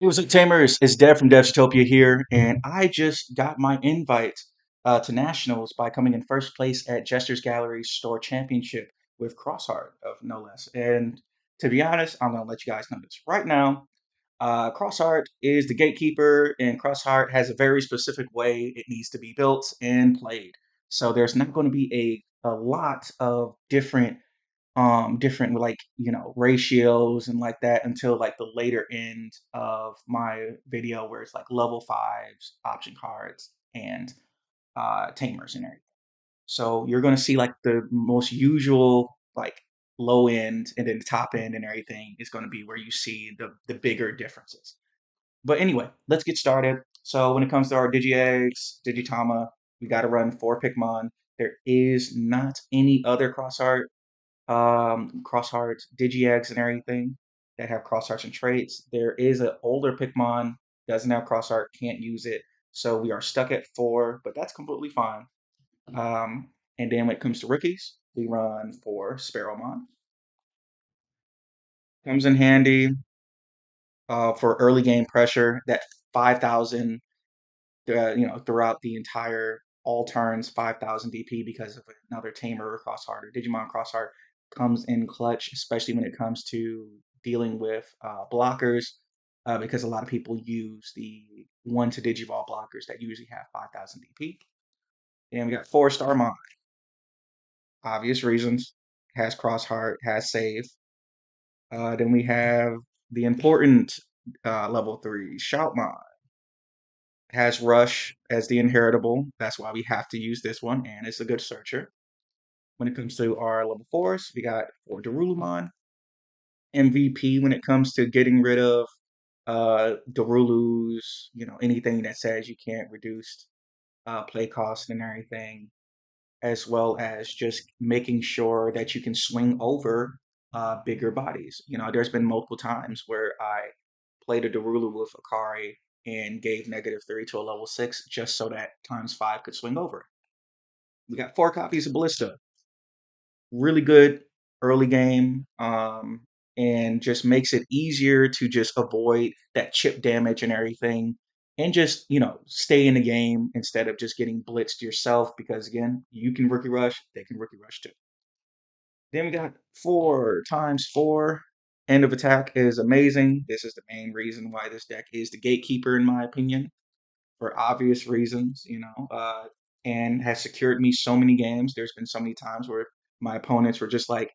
Hey, what's up, Tamers? It's Dev from DevsUtopia here, and I just got my invite to Nationals by coming in first place at Jester's Gallery Store Championship with Crossheart, of no less. And to be honest, I'm gonna let you guys know this right now. Crossheart is the gatekeeper, and Crossheart has a very specific way it needs to be built and played. So there's not going to be a lot of different like ratios and like that until like the later end of my video where it's like level fives option cards and tamers and everything. So you're going to see like the most usual like low end, and then the top end and everything is going to be where you see the bigger differences. But anyway, let's get started. So when it comes to our DigiEggs, Digitama, we got to run 4 Pikmin. There is not any other cross hearts, DigiEggs, and everything that have cross hearts and traits. There is an older Pikmin, doesn't have cross heart, can't use it. So we are stuck at 4, but that's completely fine. And then when it comes to rookies, we run 4 Sparrowmon. Comes in handy for early game pressure. That 5,000, throughout the entire all turns, 5,000 DP because of another Tamer or Crossheart or Digimon Crossheart comes in clutch, especially when it comes to dealing with blockers, because a lot of people use the 1 to Digivolve blockers that usually have 5,000 DP. And we got 4 Starmon, obvious reasons, has Crossheart, has save. Then we have the important level 3 Shoutmon, has Rush as the inheritable. That's why we have to use this one, and it's a good searcher. When it comes to our level 4s, we got 4 Darulumon, MVP when it comes to getting rid of Darulus, anything that says you can't reduce play cost and everything, as well as just making sure that you can swing over bigger bodies. There's been multiple times where I played a Darulu with Akari and gave -3 to a level 6 just so that ×5 could swing over. We got 4 copies of Ballista. Really good early game, and just makes it easier to just avoid that chip damage and everything, and just stay in the game instead of just getting blitzed yourself. Because again, you can rookie rush, they can rookie rush too. Then we got 4 × 4. End of attack is amazing. This is the main reason why this deck is the gatekeeper, in my opinion, for obvious reasons, and has secured me so many games. There's been so many times where my opponents were just like,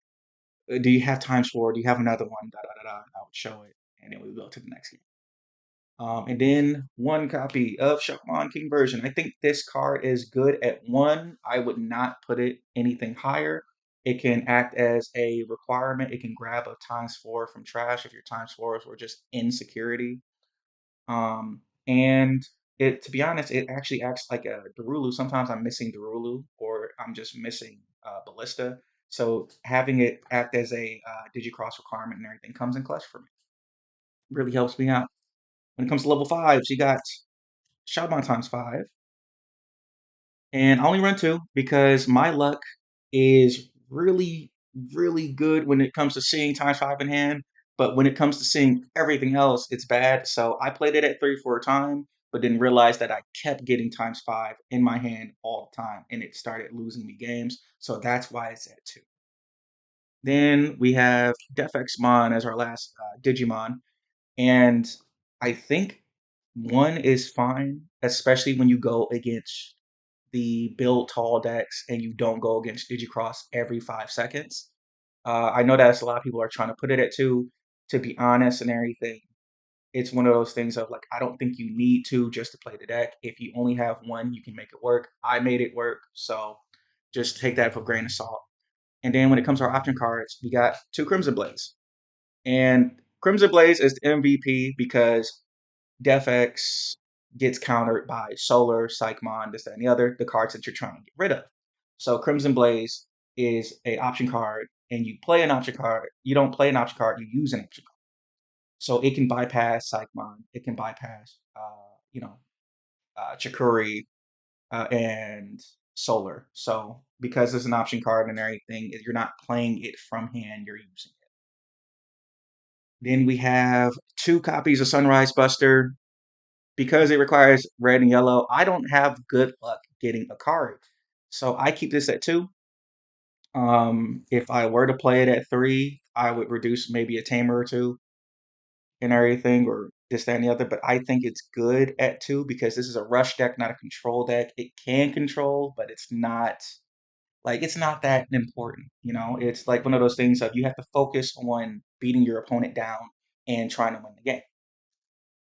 "Do you have ×4? Do you have another one?" Da da da da. I would show it, and then we would go to the next game. And then 1 copy of Shaman King version. I think this card is good at 1. I would not put it anything higher. It can act as a requirement. It can grab a ×4 from trash if your ×4s were just insecurity. And it, to be honest, it actually acts like a Darulu. Sometimes I'm missing Darulu, or I'm just missing Ballista. So having it act as a Digicross requirement and everything comes in clutch for me. Really helps me out. When it comes to level 5s, you got Shaban ×5. And I only run 2 because my luck is really, really good when it comes to seeing ×5 in hand. But when it comes to seeing everything else, it's bad. So I played it at 3 for a time, but didn't realize that I kept getting ×5 in my hand all the time, and it started losing me games. So that's why it's at 2. Then we have DefXmon as our last Digimon. And I think 1 is fine, especially when you go against the build tall decks and you don't go against Digicross every 5 seconds. I know that a lot of people are trying to put it at 2. To be honest and everything, it's one of those things of like, I don't think you need 2 just to play the deck. If you only have 1, you can make it work. I made it work, so just take that for a grain of salt. And then when it comes to our option cards, we got 2 Crimson Blades. And Crimson Blaze is the MVP because DefX gets countered by Solar, Psychmon, this, that, and the other, the cards that you're trying to get rid of. So Crimson Blaze is a option card, and you play an option card. You don't play an option card, you use an option card. So it can bypass Psychmon, it can bypass, Chikuri, and Solar. So because it's an option card and everything, you're not playing it from hand, you're using it. Then we have 2 copies of Sunrise Buster. Because it requires red and yellow, I don't have good luck getting a card. So I keep this at 2. If I were to play it at 3, I would reduce maybe a tamer or 2 and everything, or this, that, and the other. But I think it's good at 2 because this is a rush deck, not a control deck. It can control, but it's not it's not that important. It's like one of those things of you have to focus on beating your opponent down and trying to win the game.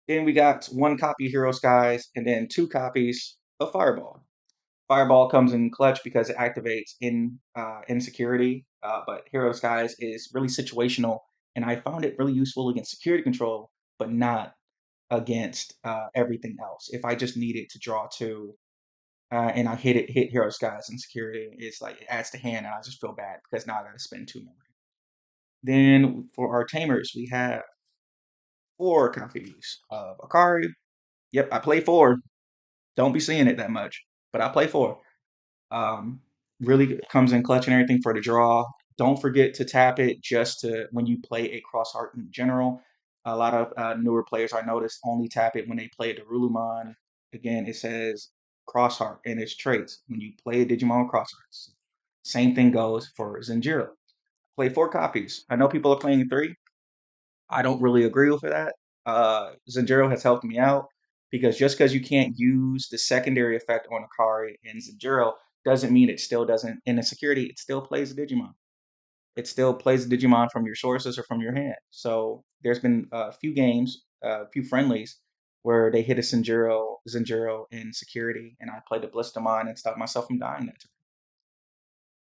Then we got 1 copy of Hero Skies and then 2 copies of Fireball. Fireball comes in clutch because it activates in security, but Hero Skies is really situational, and I found it really useful against security control, but not against everything else. If I just needed to draw 2 and I hit Hero Skies in security, it's like it adds to hand, and I just feel bad because now I got to spend 2 memory. Then for our tamers, we have 4 copies of Akari. Yep, I play 4. Don't be seeing it that much, but I play 4. Um, really comes in clutch and everything for the draw. Don't forget to tap it just to when you play a Xross Heart in general. A lot of newer players I noticed only tap it when they play the Rulumon. Again, it says Cross Heart and its traits when you play a Digimon with Cross Hearts. Same thing goes for Zenjiro. Play 4 copies. I know people are playing 3. I don't really agree with that. Zenjiro has helped me out because just because you can't use the secondary effect on Akari and Zenjiro doesn't mean it still doesn't, in the security, it still plays a Digimon. It still plays a Digimon from your sources or from your hand. So there's been a few games, a few friendlies, where they hit a Zenjiro in security, and I played the Blistamon and stopped myself from dying that time.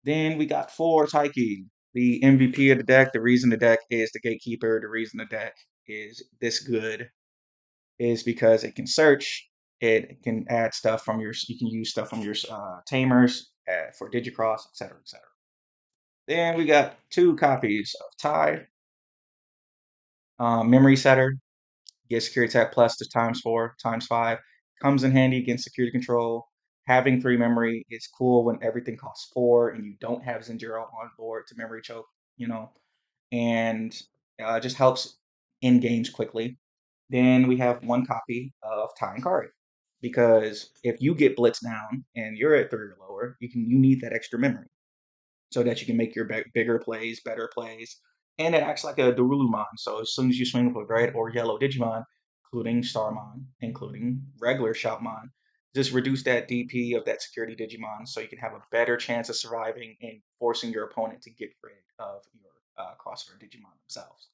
Then we got 4 Taiki, the MVP of the deck. The reason the deck is the gatekeeper, the reason the deck is this good is because it can search, it can add stuff from you can use stuff from your tamers for Digicross, etc., etc. Then we got 2 copies of Tide, Memory Setter, get security attack plus to ×4, ×5. Comes in handy against security control. Having 3 memory is cool when everything costs 4 and you don't have Zenjiro on board to memory choke, you know, and just helps in games quickly. Then we have 1 copy of Ty and Kari because if you get blitz down and you're at 3 or lower, you need that extra memory so that you can make your bigger plays, better plays. And it acts like a Darulumon. So as soon as you swing with a red or yellow Digimon, including Starmon, including regular Shoutmon, just reduce that DP of that security Digimon so you can have a better chance of surviving and forcing your opponent to get rid of your crossfire Digimon themselves.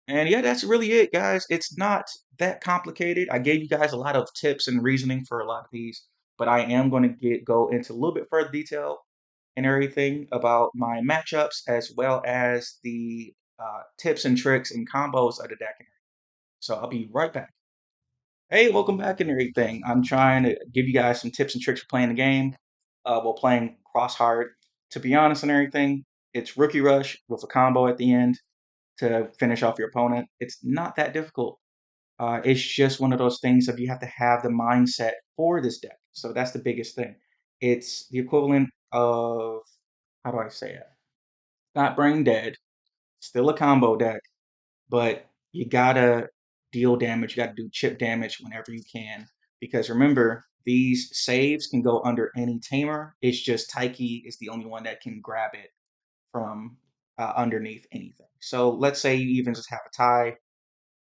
And yeah, that's really it, guys. It's not that complicated. I gave you guys a lot of tips and reasoning for a lot of these, but I am going to go into a little bit further detail and everything about my matchups as well as the tips and tricks and combos of the deck. So I'll be right back. Hey, welcome back and everything. I'm trying to give you guys some tips and tricks for playing the game while playing Cross Heart. To be honest and everything, it's Rookie Rush with a combo at the end to finish off your opponent. It's not that difficult. It's just one of those things of you have to have the mindset for this deck. So that's the biggest thing. It's the equivalent of, how do I say it? Not brain dead, still a combo deck, but you gotta deal damage. You gotta do chip damage whenever you can. Because remember, these saves can go under any tamer. It's just Taiki is the only one that can grab it from underneath anything. So let's say you even just have a tie.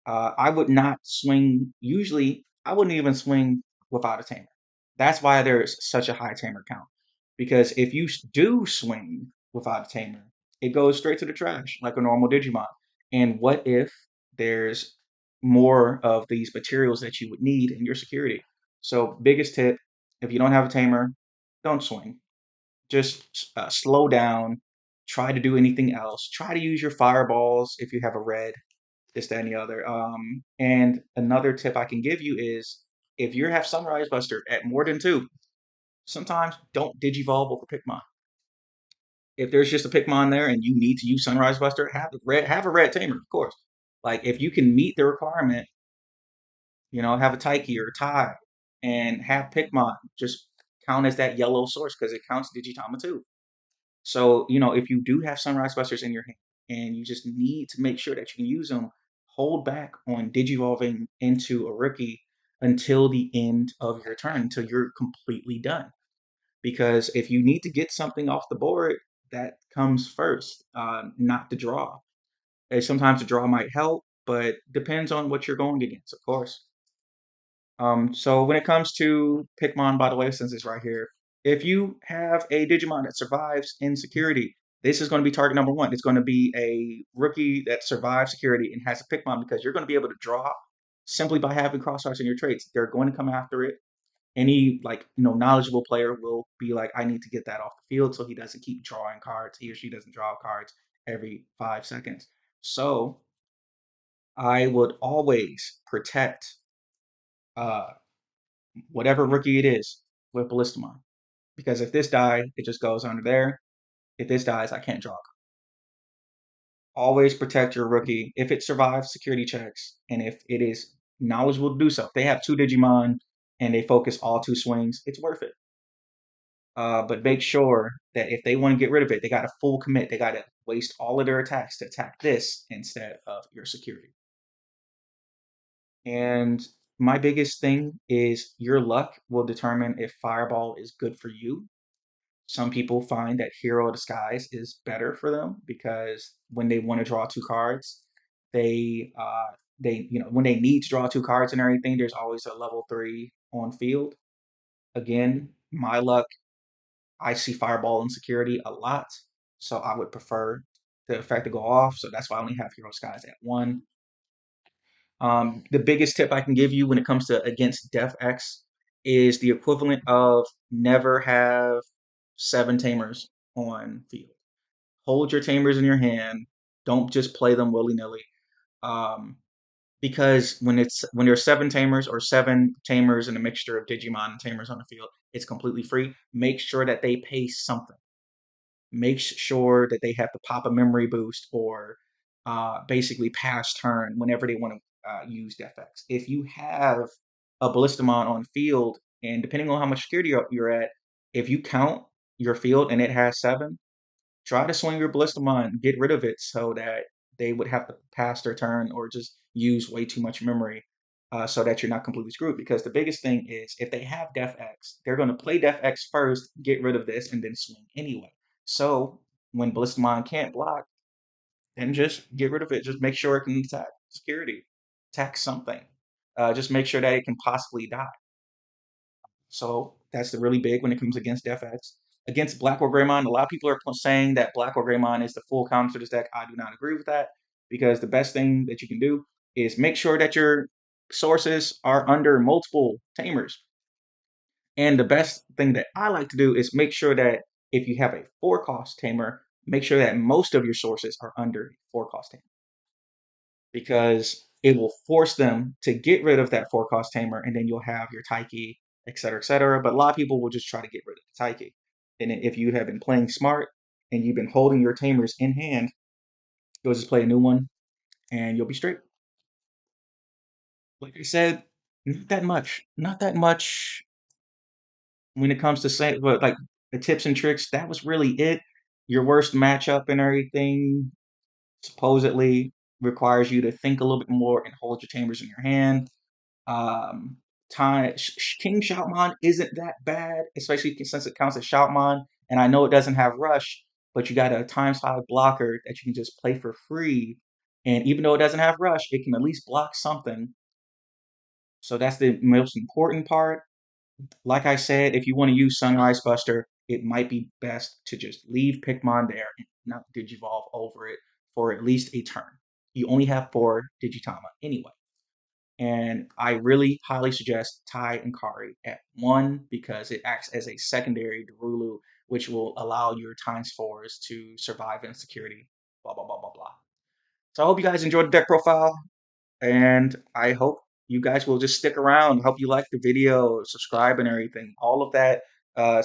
I would not swing. Usually, I wouldn't even swing without a tamer. That's why there's such a high tamer count. Because if you do swing without a tamer, it goes straight to the trash like a normal Digimon. And what if there's more of these materials that you would need in your security? So, biggest tip: if you don't have a tamer, don't swing. Just slow down. Try to do anything else. Try to use your fireballs if you have a red, this, that, and the other. And another tip I can give you is if you have Sunrise Buster at more than 2, sometimes don't Digivolve over Pikmon. If there's just a Pikmon there and you need to use Sunrise Buster, have a red tamer, of course. Like if you can meet the requirement, have a Taiki or a Tai and have Pikmon just count as that yellow source because it counts Digitama too. So, if you do have Sunrise Busters in your hand and you just need to make sure that you can use them, hold back on digivolving into a rookie until the end of your turn, until you're completely done. Because if you need to get something off the board, that comes first, not the draw. Sometimes the draw might help, but depends on what you're going against, of course. So when it comes to Pikmon, by the way, since it's right here, if you have a Digimon that survives in security, this is going to be target number one. It's going to be a rookie that survives security and has a Pikmon because you're going to be able to draw simply by having crosshearts in your traits. They're going to come after it. Any knowledgeable player will be like, I need to get that off the field so he doesn't keep drawing cards. He or she doesn't draw cards every 5 seconds. So I would always protect uh, whatever rookie it is with Ballistamon. Because if this die, it just goes under there. If this dies, I can't draw. Always protect your rookie if it survives security checks and if it is knowledgeable to do so. If they have 2 Digimon and they focus all 2 swings, it's worth it. But make sure that if they want to get rid of it, they got to full commit. They got to waste all of their attacks to attack this instead of your security. And my biggest thing is your luck will determine if Fireball is good for you. Some people find that Hero Disguise is better for them because when they want to draw 2 cards, when they need to draw 2 cards and everything, there's always a level 3 on field. Again, my luck, I see Fireball and Security a lot, so I would prefer the effect to go off. So that's why I only have Hero Skies at 1. The biggest tip I can give you when it comes to against Def X is the equivalent of never have 7 Tamers on field. Hold your Tamers in your hand. Don't just play them willy nilly. Um, because when there's 7 Tamers or 7 Tamers and a mixture of Digimon and Tamers on the field, it's completely free. Make sure that they pay something. Make sure that they have to pop a memory boost or basically pass turn whenever they want to use DefX. If you have a Ballistamon on field, and depending on how much security you're at, if you count your field and it has 7, try to swing your Ballistamon, get rid of it so that they would have to pass their turn or just use way too much memory so that you're not completely screwed. Because the biggest thing is if they have Def X, they're going to play Def X first, get rid of this, and then swing anyway. So when Ballistamon can't block, then just get rid of it. Just make sure it can attack security, attack something. Just make sure that it can possibly die. So that's the really big when it comes against DefX. Against Black or Greymon, a lot of people are saying that Black or Greymon is the full counter to this deck. I do not agree with that because the best thing that you can do is make sure that your sources are under multiple tamers. And the best thing that I like to do is make sure that if you have a 4-cost tamer, make sure that most of your sources are under 4-cost tamer because it will force them to get rid of that 4-cost tamer, and then you'll have your Taiki, et cetera, et cetera. But a lot of people will just try to get rid of the Taiki. And if you have been playing smart and you've been holding your tamers in hand, you'll just play a new one and you'll be straight. Like I said, not that much. Not that much when it comes to say, but like the tips and tricks, that was really it. Your worst matchup and everything supposedly requires you to think a little bit more and hold your tamers in your hand. Um, King Shoutmon isn't that bad, especially since it counts as Shoutmon. And I know it doesn't have Rush, but you got a times 5 blocker that you can just play for free. And even though it doesn't have Rush, it can at least block something. So that's the most important part. Like I said, if you want to use Sunrise Buster, it might be best to just leave Pikmon there and not Digivolve over it for at least a turn. You only have 4 Digitama anyway. And I really highly suggest Tai and Kari at 1 because it acts as a secondary Darulu, which will allow your times 4s to survive in security, blah, blah, blah, blah, blah. So I hope you guys enjoyed the deck profile, and I hope you guys will just stick around. I hope you like the video, subscribe, and everything. All of that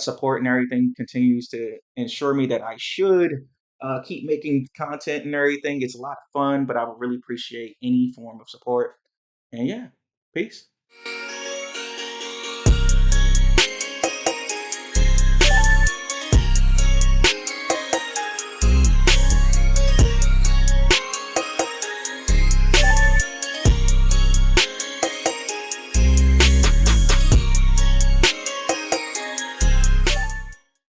support and everything continues to ensure me that I should keep making content and everything. It's a lot of fun, but I would really appreciate any form of support. And yeah, peace.